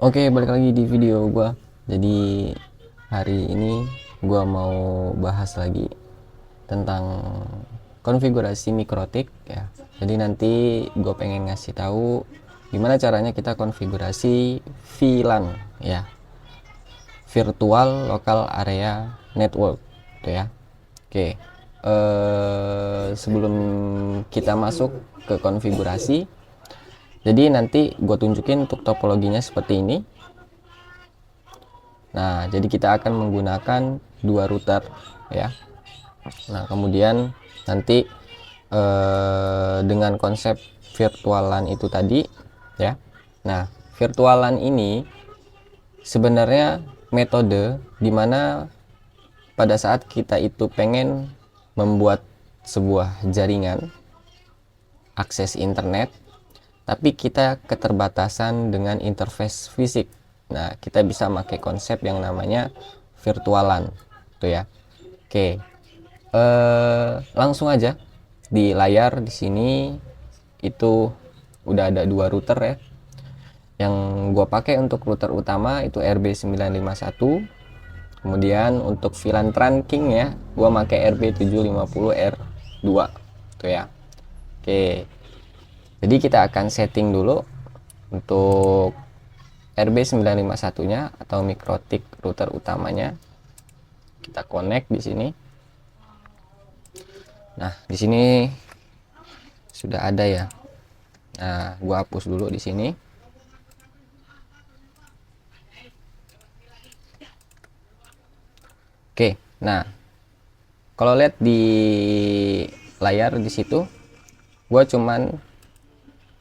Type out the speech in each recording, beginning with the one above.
Oke, balik lagi di video gua. Jadi hari ini gua mau bahas lagi tentang konfigurasi mikrotik ya. Jadi nanti gue pengen ngasih tahu gimana caranya kita konfigurasi VLAN ya, virtual local area network gitu ya. Oke. Sebelum kita masuk ke konfigurasi, jadi nanti gue tunjukin untuk topologinya seperti ini. Nah, jadi kita akan menggunakan dua router ya. Nah, kemudian nanti dengan konsep virtual LAN itu tadi ya. Nah, virtual LAN ini sebenarnya metode dimana pada saat kita itu pengen membuat sebuah jaringan akses internet, tapi kita keterbatasan dengan interface fisik. Nah, kita bisa pakai konsep yang namanya virtual LAN tuh ya. Oke, langsung aja di layar di sini itu udah ada dua router ya. Yang gua pakai untuk router utama itu RB951. Kemudian untuk VLAN trunking ya, gua pakai RB750R2 tuh ya. Oke. Jadi kita akan setting dulu untuk RB951-nya atau mikrotik router utamanya. Kita connect di sini. Nah, di sini sudah ada ya. Nah, gua hapus dulu di sini. Oke, nah kalau lihat di layar di situ, gua cuman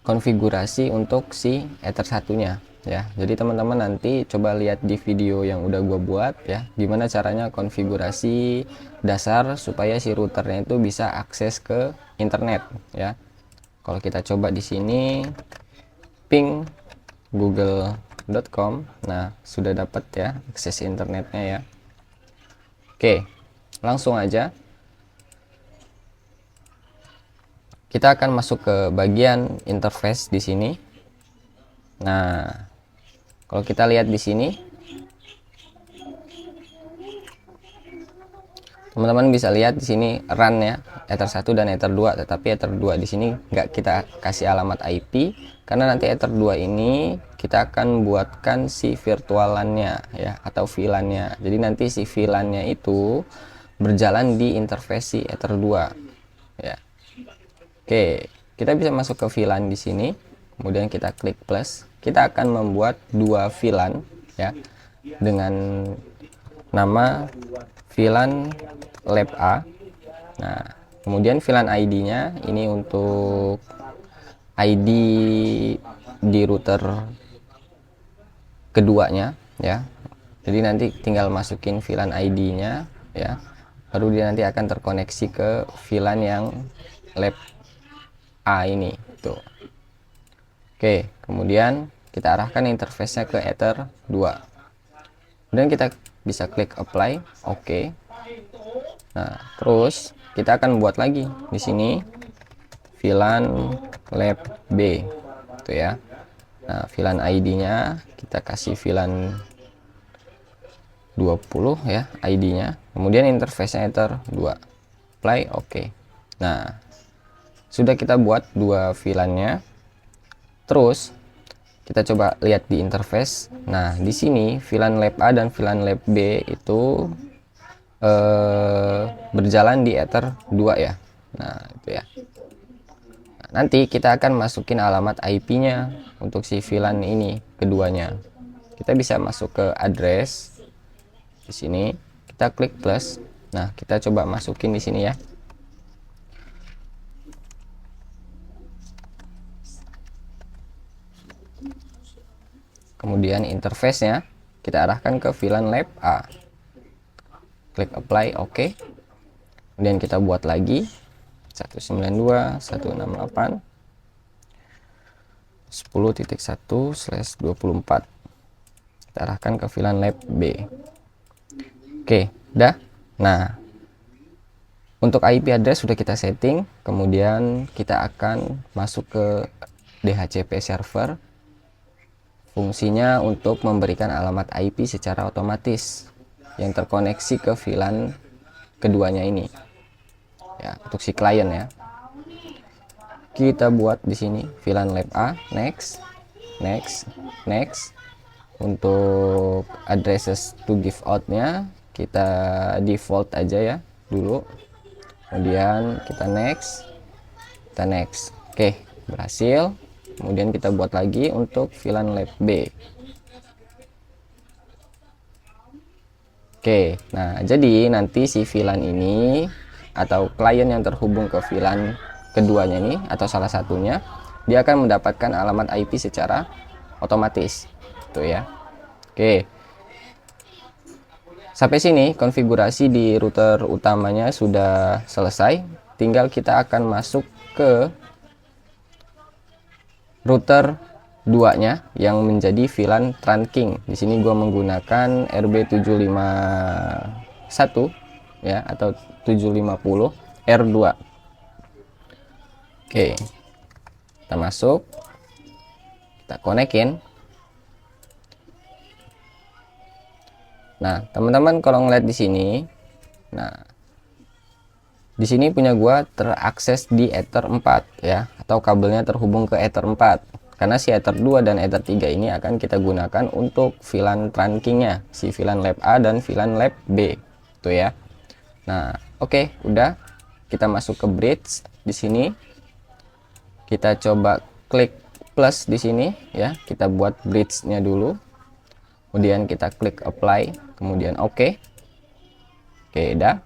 konfigurasi untuk si Ether satunya ya. Jadi teman-teman nanti coba lihat di video yang udah gue buat ya, gimana caranya konfigurasi dasar supaya si routernya itu bisa akses ke internet ya. Kalau kita coba di sini ping google.com, nah sudah dapat ya akses internetnya ya. Oke, langsung aja kita akan masuk ke bagian interface di sini. Nah, kalau kita lihat di sini, teman-teman bisa lihat di sini run ya, Ether 1 dan Ether 2, tetapi Ether 2 di sini nggak kita kasih alamat IP karena nanti Ether 2 ini kita akan buatkan si virtual LAN-nya ya atau VLAN-nya. Jadi nanti si VLAN-nya itu berjalan di interface si Ether 2 ya. Oke, kita bisa masuk ke VLAN di sini. Kemudian kita klik plus. Kita akan membuat dua VLAN ya dengan nama VLAN Lab A. Nah, kemudian VLAN ID-nya ini untuk ID di router keduanya ya. Jadi nanti tinggal masukin VLAN ID-nya ya. Baru dia nanti akan terkoneksi ke VLAN yang Lab A ini tuh. Oke, kemudian kita arahkan interface-nya ke Ether 2. Kemudian kita bisa klik apply, oke. Nah, terus kita akan buat lagi di sini VLAN Lab B tuh ya. Nah, VLAN ID-nya kita kasih VLAN 20 ya ID-nya. Kemudian interface-nya Ether 2. Apply, oke. Nah, sudah kita buat dua VLAN-nya. Terus kita coba lihat di interface. Nah, di sini VLAN Lab A dan VLAN Lab B itu berjalan di Ether 2 ya. Nah, itu ya. Nah, nanti kita akan masukin alamat IP-nya untuk si VLAN ini keduanya. Kita bisa masuk ke address di sini. Kita klik plus. Nah, kita coba masukin di sini ya. Kemudian interface-nya kita arahkan ke VLAN Lab A. Klik apply, oke. Kemudian kita buat lagi 192.168 10.1/24. Kita arahkan ke VLAN Lab B. Oke, dah. Nah, untuk IP address sudah kita setting. Kemudian kita akan masuk ke DHCP server. Fungsinya untuk memberikan alamat IP secara otomatis yang terkoneksi ke VLAN keduanya ini. Ya, untuk si klien ya. Kita buat di sini VLAN lab A, next, next, next. Untuk addresses to give out-nya kita default aja ya dulu. Kemudian kita next, Oke, berhasil. Kemudian kita buat lagi untuk VLAN lab B. Oke, nah jadi nanti si VLAN ini atau klien yang terhubung ke VLAN keduanya ini atau salah satunya, dia akan mendapatkan alamat IP secara otomatis. Tuh ya. Oke. Sampai sini konfigurasi di router utamanya sudah selesai. Tinggal kita akan masuk ke router 2-nya yang menjadi VLAN trunking. Di sini gua menggunakan RB751 ya atau 750 R2. Oke. Kita masuk. Kita konekin. Nah, teman-teman kalau ngeliat di sini, nah di sini punya gua terakses di Ether 4 ya, atau kabelnya terhubung ke Ether 4. Karena si Ether 2 dan Ether 3 ini akan kita gunakan untuk VLAN trunkingnya, si VLAN lab A dan VLAN lab B. Tuh ya. Nah, oke, udah. Kita masuk ke bridge di sini. Kita coba klik plus di sini ya. Kita buat bridge-nya dulu. Kemudian kita klik apply, kemudian oke. Oke, udah.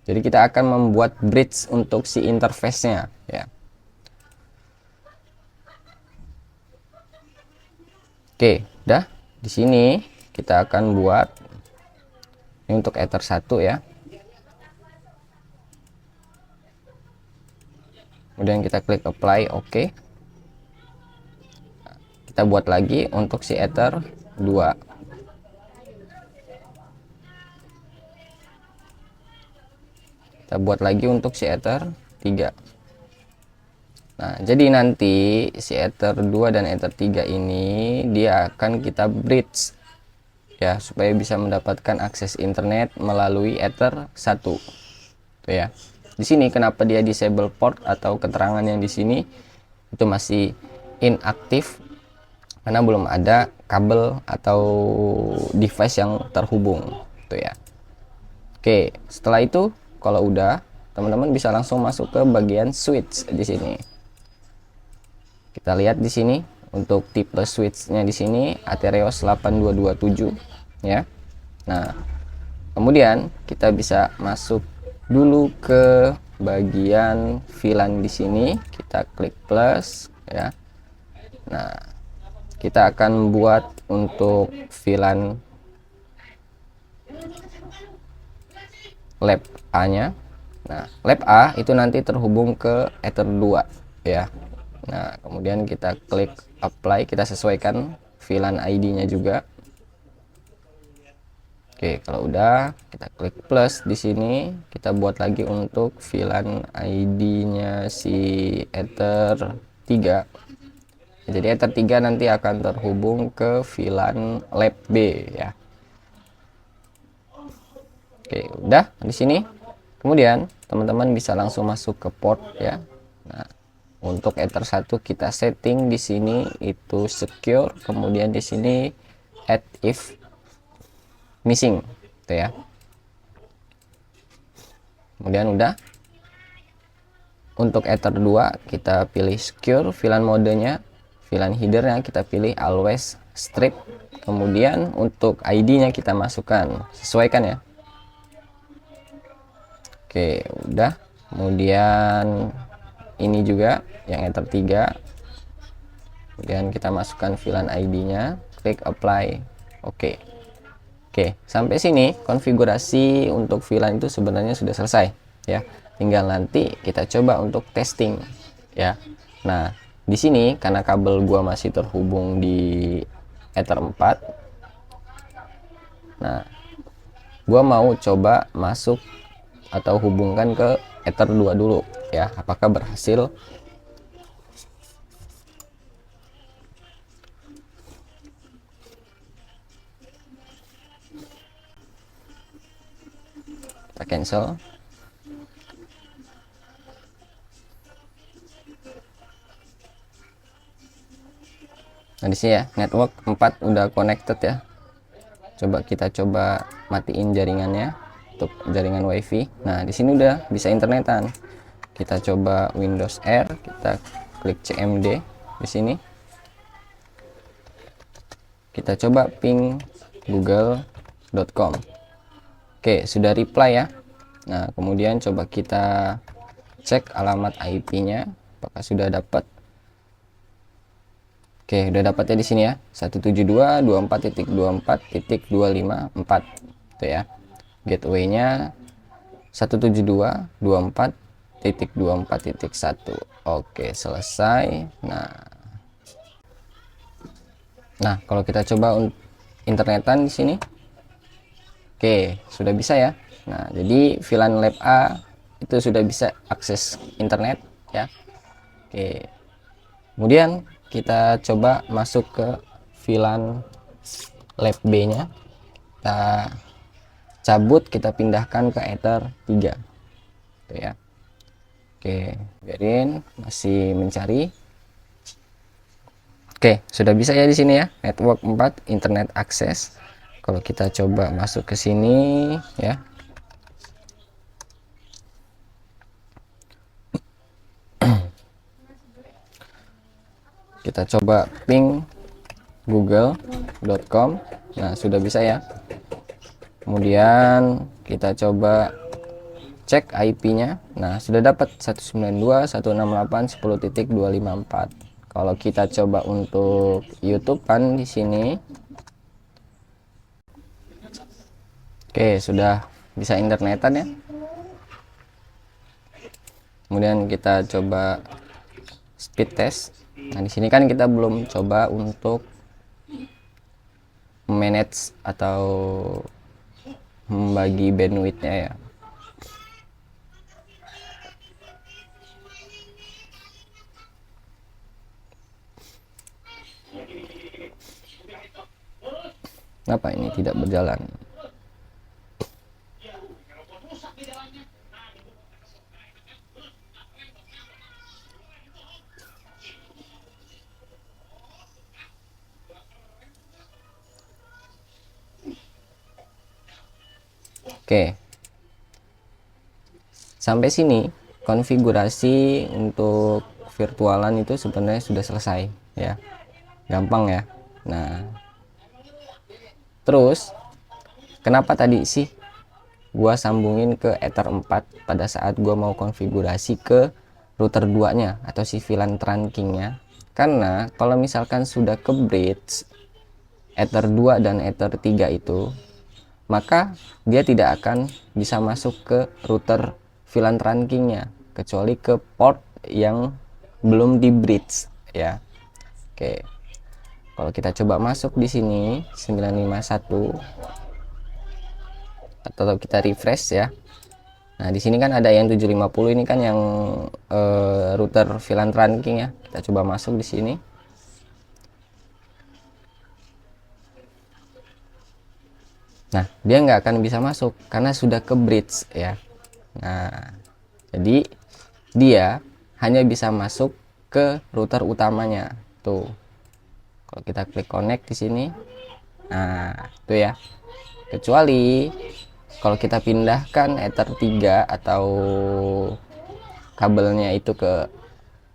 Jadi kita akan membuat bridge untuk si interface-nya ya. Oke, udah. Di sini kita akan buat ini untuk Ether 1 ya. Kemudian kita klik apply, oke. Kita buat lagi untuk si Ether 2. Kita buat lagi untuk si Ether 3. Nah, jadi nanti si Ether 2 dan Ether 3 ini dia akan kita bridge ya supaya bisa mendapatkan akses internet melalui Ether 1. Tuh ya. Di sini kenapa dia disable port atau keterangan yang di sini itu masih inaktif karena belum ada kabel atau device yang terhubung. Tuh ya. Oke, setelah itu kalau udah, teman-teman bisa langsung masuk ke bagian switch di sini. Kita lihat di sini untuk tipe switch-nya di sini Athereos 8227 ya. Nah, kemudian kita bisa masuk dulu ke bagian VLAN di sini. Kita klik plus ya. Nah, kita akan buat untuk VLAN lab A-nya. Nah, lab A itu nanti terhubung ke Ether 2 ya. Nah, kemudian kita klik apply, kita sesuaikan VLAN ID-nya juga. Oke, kalau udah kita klik plus di sini, kita buat lagi untuk VLAN ID-nya si Ether 3. Jadi Ether 3 nanti akan terhubung ke VLAN lab B ya. Oke, udah di sini. Kemudian teman-teman bisa langsung masuk ke port ya. Nah, untuk Ether 1 kita setting di sini itu secure, kemudian di sini add if missing, gitu ya. Kemudian udah. Untuk Ether 2 kita pilih secure, VLAN modenya, VLAN headernya kita pilih always strip. Kemudian untuk ID-nya kita masukkan, sesuaikan ya. Oke, udah. Kemudian ini juga yang Ether 3. Kemudian kita masukkan VLAN ID-nya, klik apply. Oke. Oke, sampai sini konfigurasi untuk VLAN itu sebenarnya sudah selesai ya. Tinggal nanti kita coba untuk testing ya. Nah, di sini karena kabel gua masih terhubung di Ether 4. Nah, gua mau coba masuk atau hubungkan ke Ether 2 dulu ya, apakah berhasil. cancel. Nah di sini ya network 4 udah connected ya. Kita coba matiin jaringannya untuk jaringan wifi. Nah di sini udah bisa internetan. Kita coba Windows R, kita klik CMD di sini. Kita coba ping google.com. Oke, sudah reply ya. Nah kemudian coba kita cek alamat IP-nya apakah sudah dapat. Oke, udah dapat ya di sini ya. 172.24.24.254 itu ya. Gateway-nya 172.24.24.1. Oke, selesai. Nah, kalau kita coba internetan di sini. Oke, sudah bisa ya. Nah, jadi VLAN Lab A itu sudah bisa akses internet ya. Oke. Kemudian kita coba masuk ke VLAN Lab B nya, kita cabut, kita pindahkan ke Ether 3 itu ya. Oke, biarin masih mencari. Oke, sudah bisa ya di sini ya, network 4 internet akses. Kalau kita coba masuk ke sini ya, kita coba ping google.com. Nah sudah bisa ya. Kemudian kita coba cek IP-nya. Nah sudah dapat 192.168.10.254. Kalau kita coba untuk YouTube kan di sini. Oke, sudah bisa internetan ya. Kemudian kita coba speed test. Nah di sini kan kita belum coba untuk manage atau membagi bandwidthnya ya. Kenapa ini tidak berjalan? Oke, sampai sini konfigurasi untuk virtualan itu sebenarnya sudah selesai ya, gampang ya. Nah terus kenapa tadi sih gua sambungin ke Ether 4 pada saat gua mau konfigurasi ke router 2 nya atau si VLAN trunkingnya? Karena kalau misalkan sudah ke bridge Ether 2 dan Ether 3 itu, maka dia tidak akan bisa masuk ke router VLAN trunkingnya kecuali ke port yang belum di bridge ya. Oke, kalau kita coba masuk di sini 951 atau kita refresh ya. Nah di sini kan ada yang 750, ini kan yang router VLAN trunking ya. Kita coba masuk di sini. Nah dia nggak akan bisa masuk karena sudah ke bridge ya. Nah jadi dia hanya bisa masuk ke router utamanya tuh. Kalau kita klik connect di sini, nah itu ya. Kecuali kalau kita pindahkan Ether 3 atau kabelnya itu ke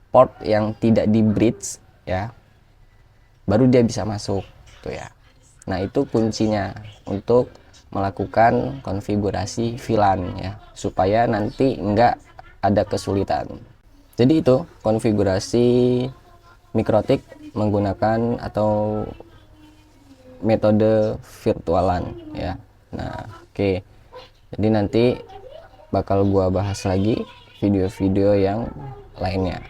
port yang tidak di bridge ya, baru dia bisa masuk tuh ya. Nah itu kuncinya untuk melakukan konfigurasi VLAN ya, supaya nanti enggak ada kesulitan. Jadi itu konfigurasi MikroTik menggunakan atau metode virtualan ya. Nah oke, jadi nanti bakal gua bahas lagi video-video yang lainnya.